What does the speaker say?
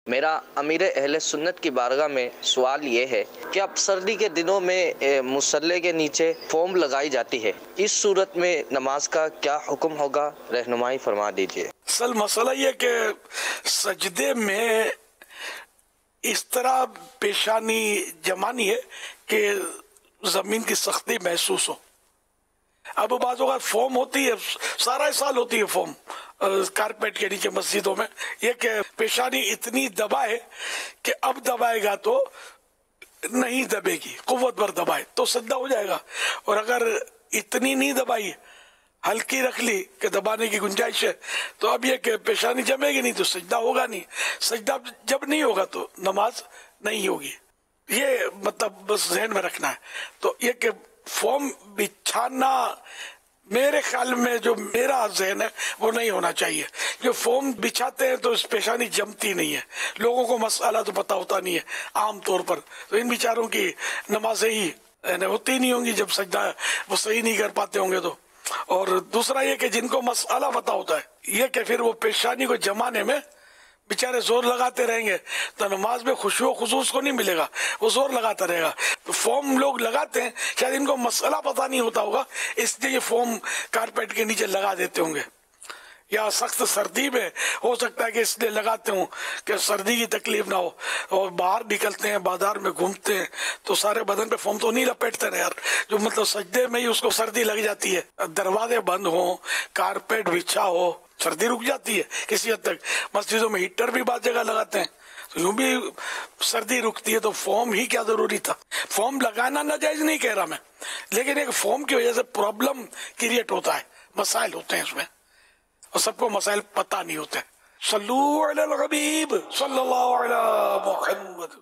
میرا امیر اہل سنت کی بارگاہ میں سوال یہ ہے کہ اب سردی کے دنوں میں مصلی کے نیچے فوم لگائی جاتی ہے، اس صورت میں نماز کا کیا حکم ہوگا؟ رہنمائی فرما دیجیے۔ اصل مسئلہ یہ کہ سجدے میں اس طرح پیشانی جمانی ہے کہ زمین کی سختی محسوس ہو۔ اب بعض اوقات فوم ہوتی ہے، سارا سال ہوتی ہے فوم کارپیٹ کے نیچے مسجدوں میں، یہ کہ پیشانی اتنی دبائے کہ اب دبائے گا تو نہیں دبے گی، قوت بر دبائے تو سجدہ ہو جائے گا، اور اگر اتنی نہیں دبائی ہلکی رکھ لی کہ دبانے کی گنجائش ہے تو اب یہ کہ پیشانی جمے گی نہیں تو سجدہ ہوگا نہیں، سجدہ جب نہیں ہوگا تو نماز نہیں ہوگی۔ یہ مطلب بس ذہن میں رکھنا ہے۔ تو یہ کہ فوم بچھانا میرے خیال میں جو میرا ذہن ہے وہ نہیں ہونا چاہیے۔ جو فوم بچھاتے ہیں تو اس پیشانی جمتی نہیں ہے، لوگوں کو مسئلہ تو پتہ ہوتا نہیں ہے عام طور پر، تو ان بیچاروں کی نمازیں ہی ہوتی نہیں ہوں گی جب سجدہ وہ صحیح نہیں کر پاتے ہوں گے تو۔ اور دوسرا یہ کہ جن کو مسئلہ پتہ ہوتا ہے یہ کہ پھر وہ پیشانی کو جمانے میں بیچارے زور لگاتے رہیں گے تو نماز میں خشوع و خضوع کو نہیں ملے گا، وہ زور لگاتا رہے گا۔ تو فوم لوگ لگاتے ہیں، شاید ان کو مسئلہ پتہ نہیں ہوتا ہوگا اس لیے یہ فوم کارپیٹ کے نیچے لگا دیتے ہوں گے، یا سخت سردی میں ہو سکتا ہے کہ اس لیے لگاتے ہوں کہ سردی کی تکلیف نہ ہو، اور باہر نکلتے ہیں بازار میں گھومتے ہیں تو سارے بدن پہ فوم تو نہیں لپیٹتے نا یار، جو مطلب سجدے میں ہی اس کو سردی لگ جاتی ہے، دروازے بند ہوں، کارپیٹ بچھا ہو، سردی رک جاتی ہے کسی حد تک۔ مسجدوں میں ہیٹر بھی بعض جگہ لگاتے ہیں تو یوں بھی سردی رکتی ہے، تو فوم ہی کیا ضروری تھا؟ فوم لگانا ناجائز نہیں کہہ رہا میں، لیکن ایک فوم کی وجہ سے پرابلم کریٹ ہوتا ہے، مسائل ہوتے ہیں اس میں، اور سب کو مسائل پتہ نہیں ہوتے۔ صلو علی الحبیب صلی اللہ علیہ محمد۔